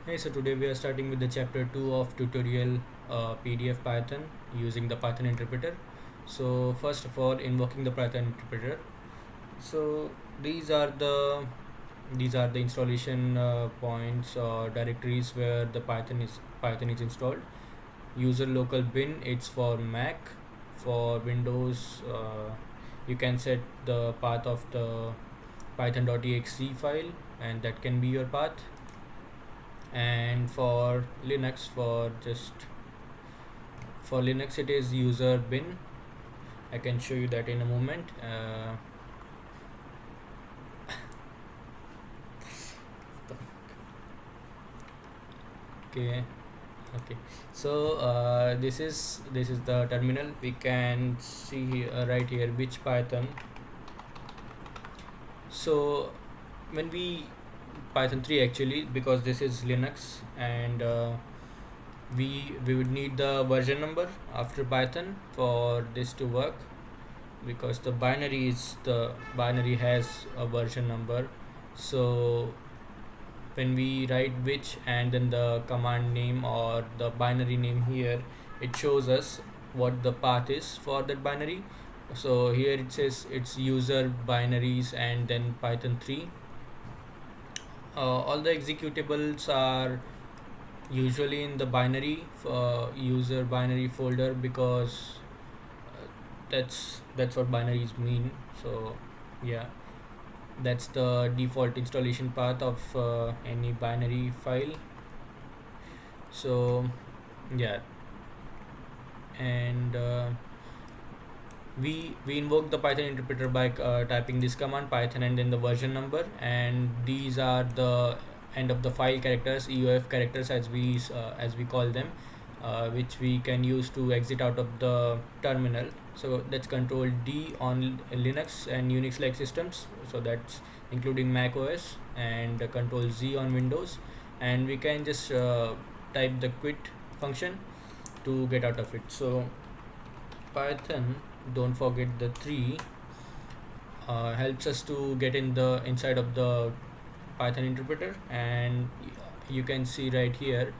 Hey, so today we are starting with the chapter 2 of tutorial PDF Python using the Python interpreter. So first of all, invoking the Python interpreter. So these are the these are the installation points or directories where the Python is installed. User local bin, it's for Mac. For Windows, you can set the path of the python.exe file, and that can be your path. And for Linux, for Linux it is user bin. I can show you that in a moment. Okay, okay. So this is the terminal. We can see right here which Python. So when we Python 3 actually, because this is Linux, and we would need the version number after Python for this to work, because the binary has a version number. So when we write which and then the command name or the binary name here, it shows us what the path is for that binary. So here it says it's user binaries and then Python 3. All the executables are usually in the binary user binary folder, because that's what binaries mean. So yeah, that's the default installation path of any binary file. So yeah, and we invoke the Python interpreter by typing this command python and then the version number, and these are the end of the file characters, EOF characters as we call them, which we can use to exit out of the terminal. So that's control D on Linux and Unix like systems, so that's including Mac OS, and control Z on Windows. And we can just type the quit function to get out of it. So Python, don't forget the 3, helps us to get in the inside of the Python interpreter. And you can see right here,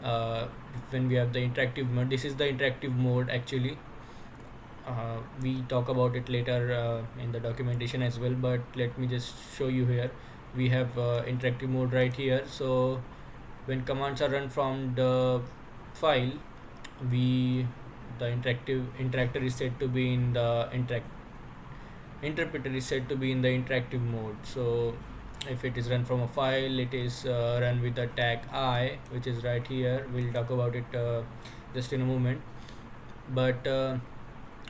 uh, when we have the interactive mode, this is the interactive mode actually. We talk about it later in the documentation as well, but let me just show you here. We have interactive mode right here. So when commands are run from the file, we the interactor is said to be in the interpreter is said to be in the interactive mode. So if it is run from a file, it is run with the tag I, which is right here. We'll talk about it just in a moment. But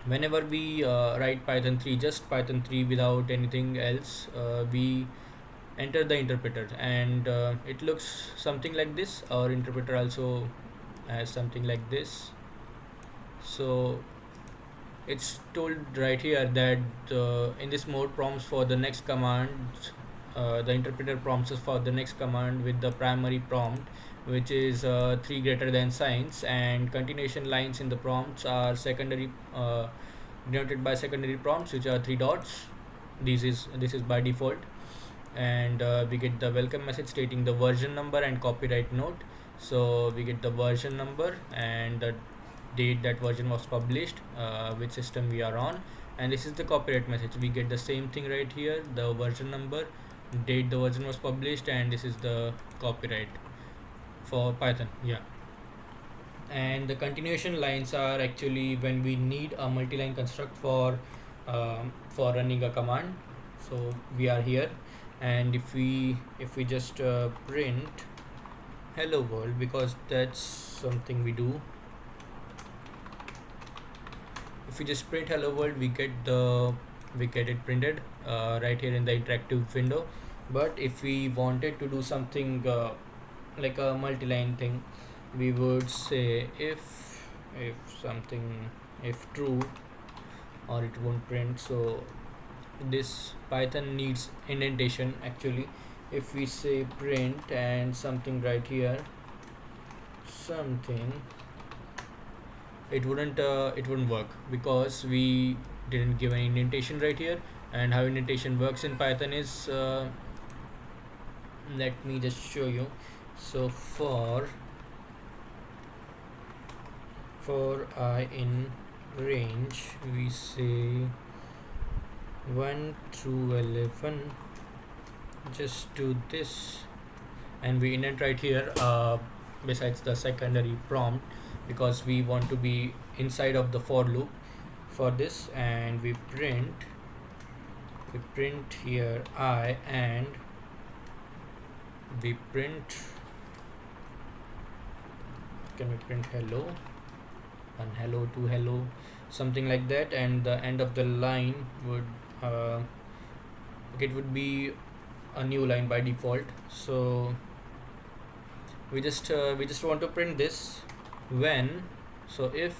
whenever we write Python 3, just Python 3 without anything else, we enter the interpreter, and it looks something like this. Our interpreter also has something like this. So it's told right here that in this mode prompts for the next command, the interpreter prompts us for the next command with the primary prompt, which is 3 greater than signs, and continuation lines in the prompts are secondary, denoted by secondary prompts, which are 3 dots. This is by default. And we get the welcome message stating the version number and copyright note. So we get the version number and the date that version was published, which system we are on, and this is the copyright message. We get the same thing right here, the version number, date the version was published, and this is the copyright for Python. Yeah, and the continuation lines are actually when we need a multi-line construct for running a command. So we are here, and if we just print hello world, because that's something we do. If we just print hello world, we get it printed right here in the interactive window. But if we wanted to do something like a multi-line thing, we would say if something, if true, or it won't print. So this Python needs indentation actually. If we say print and something right here, something, it wouldn't work, because we didn't give an indentation right here. And how indentation works in Python is, let me just show you. So for I in range, we say 1 through 11. Just do this, and we indent right here, besides the secondary prompt, because we want to be inside of the for loop for this. And we print here I, and we print, can we print hello, and hello to hello, something like that. And the end of the line would, it would be a new line by default. So we just want to print this when, so if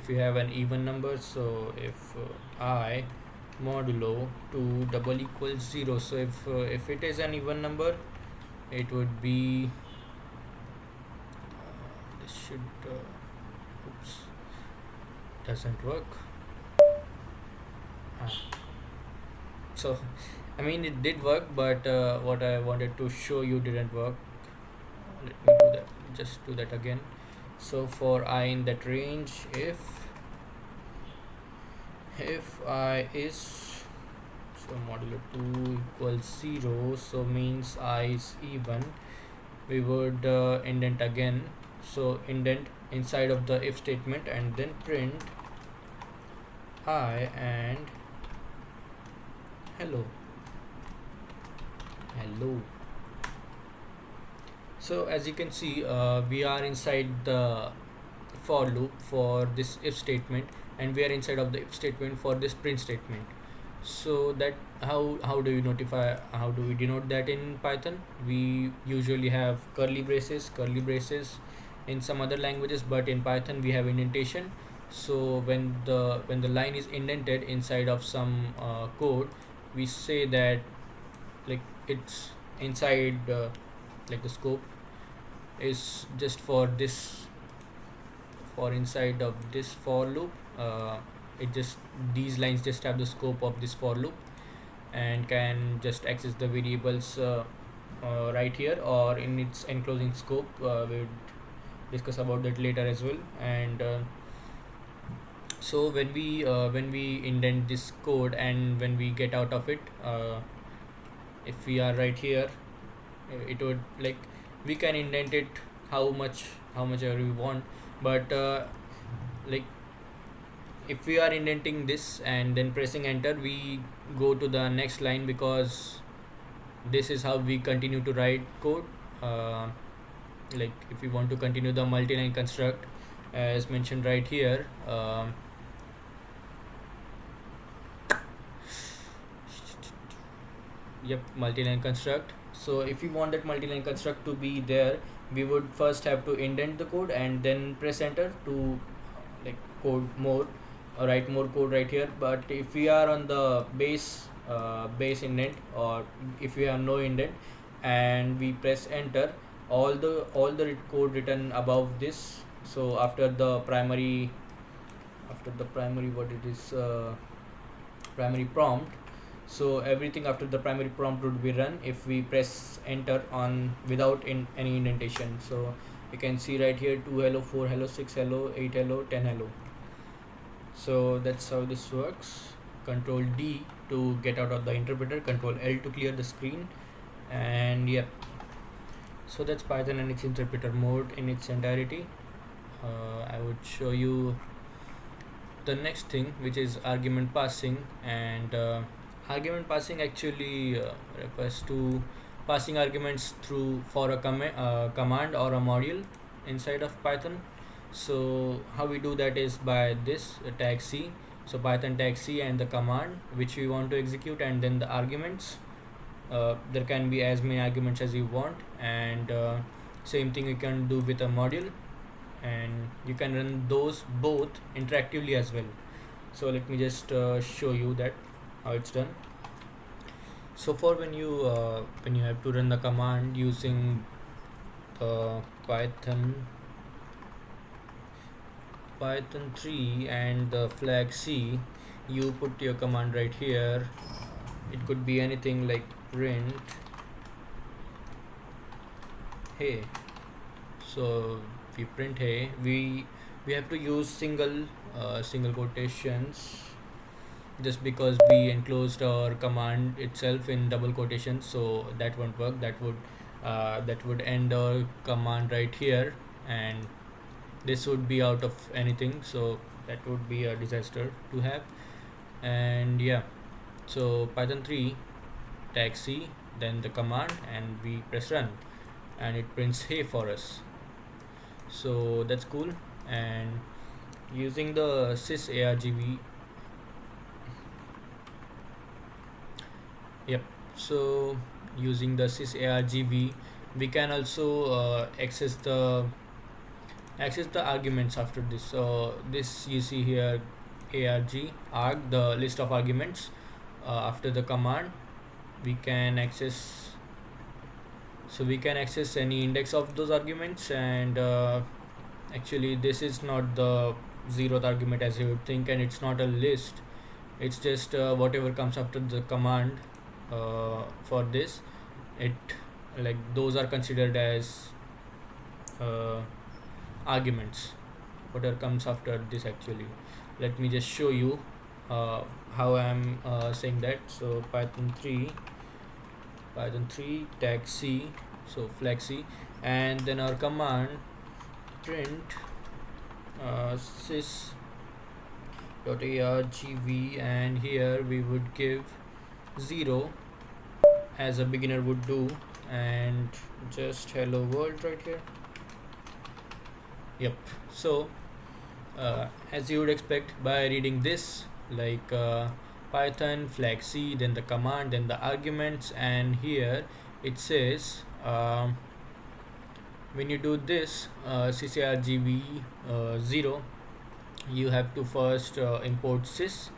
we have an even number, so if I modulo 2 double equals 0, so if it is an even number, it would be, this should, oops, doesn't work. Ah. So I mean, it did work, but what I wanted to show you didn't work. Let me do that, just do that again. So for I in that range, if I is, so modulo 2 equals 0, so means I is even, we would indent again. So indent inside of the if statement, and then print I and hello. So as you can see, we are inside the for loop for this if statement, and we are inside of the if statement for this print statement. So that, how do you notify, how do we denote that in Python? We usually have curly braces in some other languages, but in Python we have indentation. So when the line is indented inside of some code, we say that, like, it's inside, like the scope is just for this, for inside of this for loop. It just, these lines just have the scope of this for loop, and can just access the variables right here or in its enclosing scope. We'll discuss about that later as well. And so when we indent this code, and when we get out of it, if we are right here, it would, like, we can indent it how much ever we want. But like, if we are indenting this and then pressing enter, we go to the next line, because this is how we continue to write code. Like, if we want to continue the multi-line construct as mentioned right here, yep, multi-line construct. So if you want that multi-line construct to be there, we would first have to indent the code and then press enter to, like, code more or write more code right here. But if we are on the base indent, or if we have no indent and we press enter, all the code written above this, so after the primary, what it is, primary prompt, so everything after the primary prompt would be run if we press enter on without any indentation. So you can see right here 2 hello, 4 hello, 6 hello, 8 hello, 10 hello. So that's how this works. Control D to get out of the interpreter, Control L to clear the screen. And yep, so that's Python and its interpreter mode in its entirety. I would show you the next thing, which is argument passing. And argument passing actually refers to passing arguments through for a command or a module inside of Python. So how we do that is by this tag C. So Python tag C and the command which we want to execute, and then the arguments. There can be as many arguments as you want, and same thing you can do with a module, and you can run those both interactively as well. So let me just show you that how it's done. So for when you have to run the command using Python 3 and the flag C, you put your command right here. It could be anything like print hey. So we print hey. We have to use single quotations just because we enclosed our command itself in double quotations, so that won't work. That would end our command right here, and this would be out of anything, so that would be a disaster to have. And yeah, so Python 3 tag C, then the command, and we press run, and it prints hey for us. So that's cool. And using the sysargv, yep, so using the sysargv, we can also access the arguments after this. So this you see here, arg, the list of arguments after the command. We can access, so we can access any index of those arguments. And actually this is not the zeroth argument as you would think, and it's not a list. It's just whatever comes after the command. For this, it, like, those are considered as uh, arguments, whatever comes after this. Actually, let me just show you how I'm saying that. So python 3 tag C, so flag C, and then our command print sys .argv, and here we would give 0 as a beginner would do, and just hello world right here. Yep. So as you would expect by reading this, like python flag C, then the command, then the arguments, and here it says when you do this sysargv 0, you have to first import sys.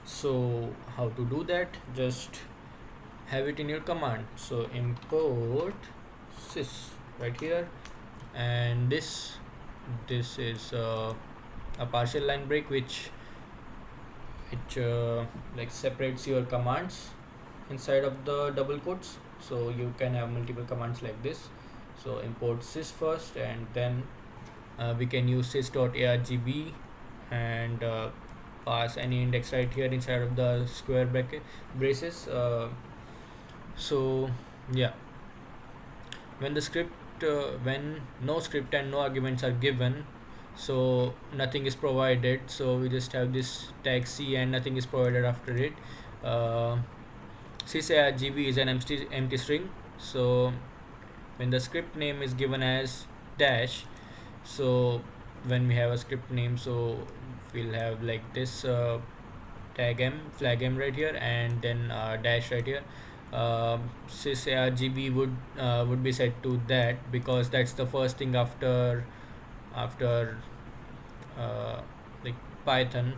So how to do that? Just have it in your command. So import sys right here, and this is a partial line break which like separates your commands inside of the double quotes. So you can have multiple commands like this. So import sys first, and then we can use sys.argv and pass any index right here inside of the square braces. So yeah, when the script when no script and no arguments are given, so nothing is provided. So we just have this tag C and nothing is provided after it. uh, sysargv is an empty string. So when the script name is given as dash, so when we have a script name, so we'll have like this tag m, flag m right here, and then dash right here. Sysargv would be set to that, because that's the first thing after uh, like Python,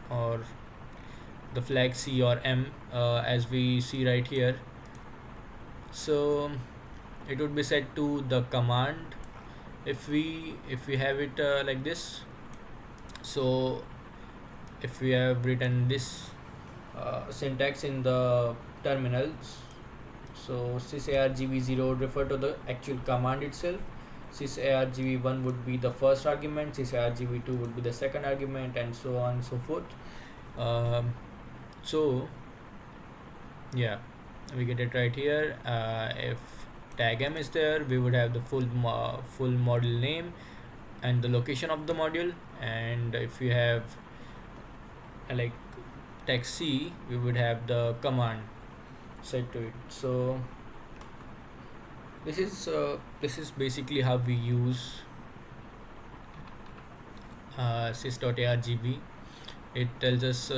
or the flag C or M, as we see right here. So it would be set to the command if we have it like this. So if we have written this syntax in the terminals, so sysargv0 would refer to the actual command itself. Sysargv1 would be the first argument, sysargv2 would be the second argument, and so on and so forth. So yeah, we get it right here. If tag m is there, we would have the full module name and the location of the module. And if we have like tag C, we would have the command set to it. So this is basically how we use sys.argv. It tells us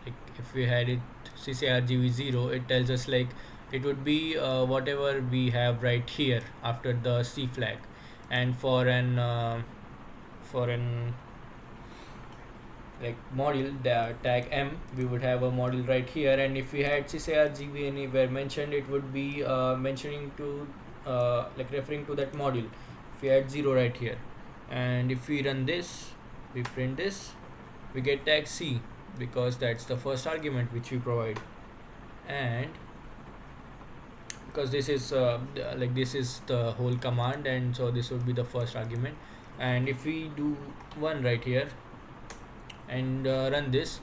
like if we had it sysargv0, it tells us like it would be whatever we have right here after the C flag. And for an like module, the tag m, we would have a module right here. And if we had sysargv anywhere mentioned, it would be mentioning to like referring to that module. If we had 0 right here, and if we run this, we print this, we get tag C, because that's the first argument which we provide. And because this is like this is the whole command, and so this would be the first argument. And if we do one right here and run this,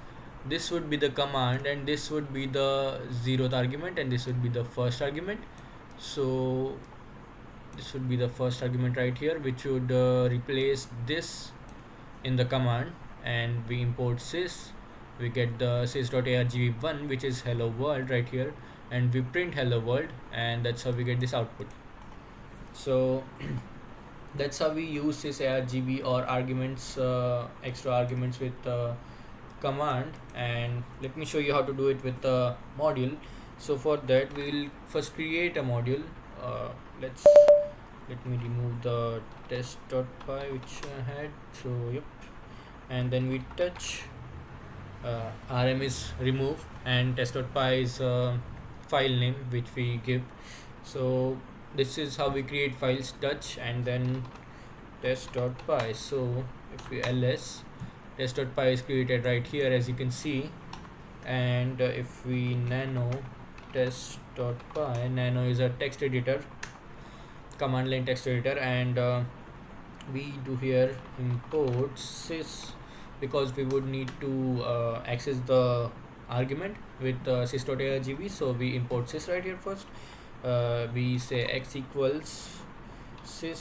this would be the command, and this would be the zeroth argument, and this would be the first argument. So this would be the first argument right here, which would replace this in the command, and we import sys. We get the sys.argv1, which is hello world right here, and we print hello world, and that's how we get this output. So that's how we use this argv or arguments, extra arguments with command. And let me show you how to do it with the module. So for that we will first create a module. uh, let's Let me remove the test.py which I had. So yep, and then we touch rm is removed, and test.py is file name which we give. So this is how we create files, touch and then test.py. So if we ls, test.py is created right here, as you can see. And if we nano test.py, nano is a text editor, command line text editor, and we do here import sys, because we would need to access the argument with sys.argv. So we import sys right here first. We say x equals sys.argv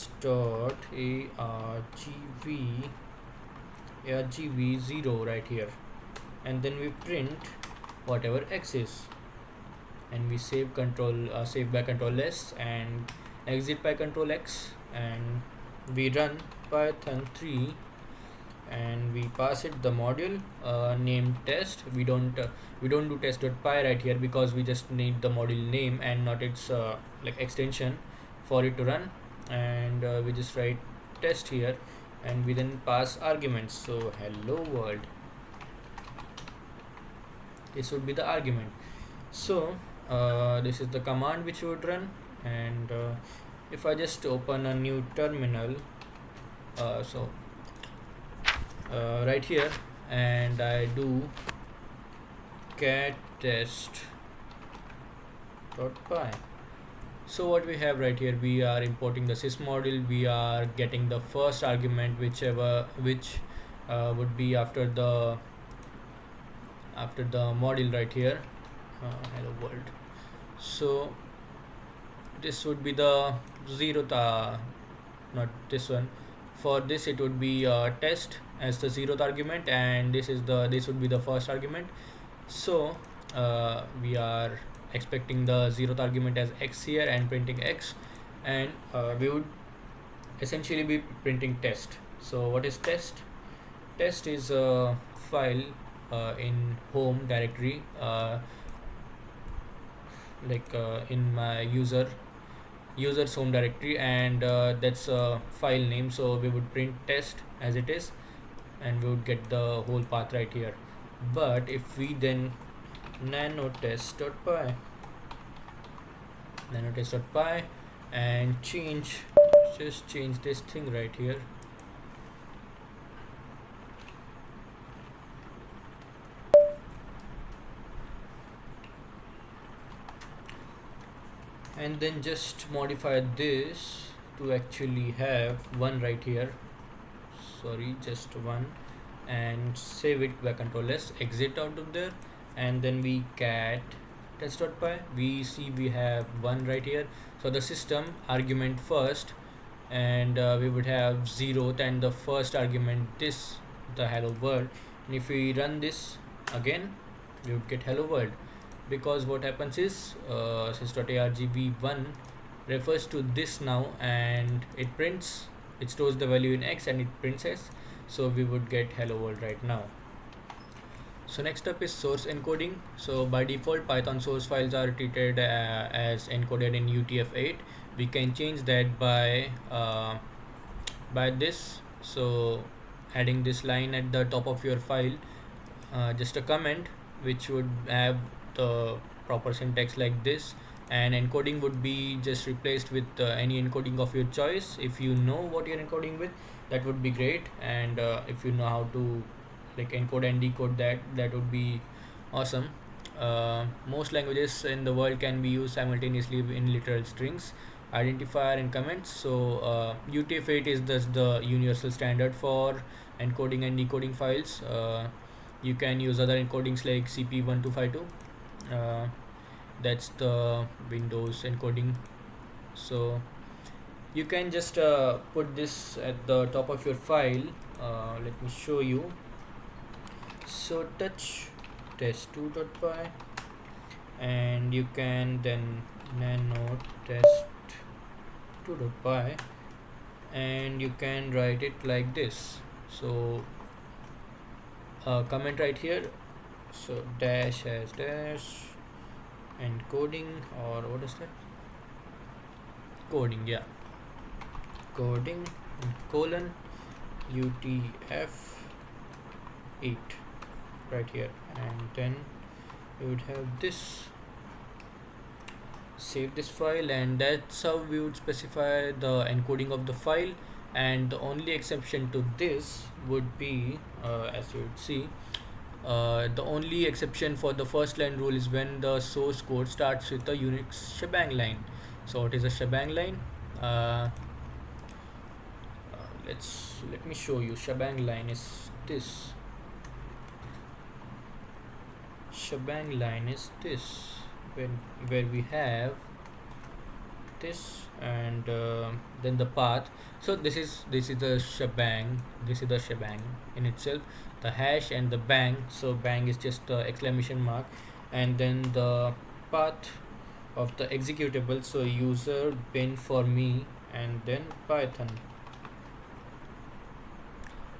0 right here, and then we print whatever x is, and we save save by control s and exit by control x, and we run python 3, and we pass it the module named test. We don't do test.py right here, because we just need the module name and not its like extension for it to run. And we just write test here, and we then pass arguments. So hello world, this would be the argument. So this is the command which would run. And if I just open a new terminal, right here, and I do cat test.py. So what we have right here, we are importing the sys module. We are getting the first argument, which would be after the module right here, hello world. So this would be the zeroth, not this one. For this it would be test as the zeroth argument, and this would be the first argument. So we are expecting the zeroth argument as x here and printing x, and we would essentially be printing test. So what is test? Test is a file in home directory, in my user's home directory, and that's a file name. So we would print test as it is, and we would get the whole path right here. But if we then nano test.py and change this thing right here, and then just modify this to actually have one right here, sorry, just one, and save it by control s, exit out of there, and then we cat test.py. We see we have one right here. So the system argument first, and we would have zeroth, and the first argument this, the hello world. And if we run this again, we would get hello world, because what happens is sys.argv1 refers to this now, and it stores the value in x, and it prints s. So we would get hello world right now. So next up is source encoding. So by default, Python source files are treated as encoded in UTF-8. We can change that by this. So adding this line at the top of your file, just a comment which would have the proper syntax like this, and encoding would be just replaced with any encoding of your choice. If you know what you're encoding with, that would be great, and if you know how to like encode and decode that would be awesome. Most languages in the world can be used simultaneously in literal strings, identifier, and comments. So UTF-8 is thus the universal standard for encoding and decoding files. You can use other encodings like CP1252. Uh, that's the Windows encoding. So you can just put this at the top of your file. Let me show you. So touch test2.py, and you can then nano test2.py, and you can write it like this. So comment right here. So dash as dash encoding, or what is that, coding, yeah, coding colon UTF-8 right here, and then you would have this. Save this file, and that's how we would specify the encoding of the file. And the only exception to this would be, as you would see, the only exception for the first line rule is when the source code starts with a Unix shebang line. So what is a shebang line? Let me show you. Shebang line is this. Shebang line is this, when where we have this, and then the path. So this is the shebang. This is the shebang in itself. The hash and the bang. So bang is just the exclamation mark, and then the path of the executable. So user bin for me, and then Python.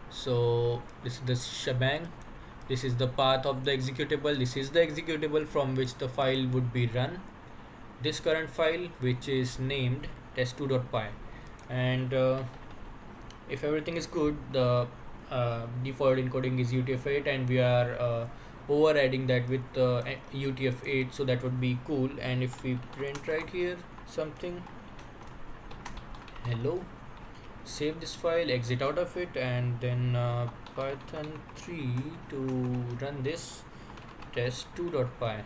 So this is the shebang. This is the path of the executable. This is the executable from which the file would be run. This current file, which is named test2.py, and if everything is good, the default encoding is UTF-8, and we are over adding that with UTF-8, so that would be cool. And if we print right here something, hello, save this file, exit out of it, and then Python 3 to run this test2.py,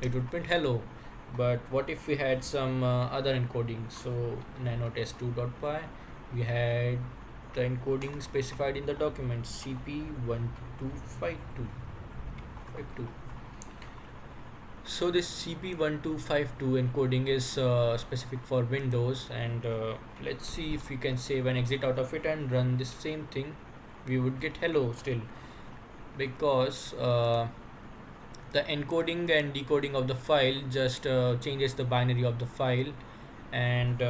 it would print hello. But what if we had some other encoding? So nano test2.py, we had the encoding specified in the document CP1252. So this CP1252 encoding is specific for Windows, and let's see if we can save and exit out of it and run this same thing. We would get hello still, because the encoding and decoding of the file just changes the binary of the file, and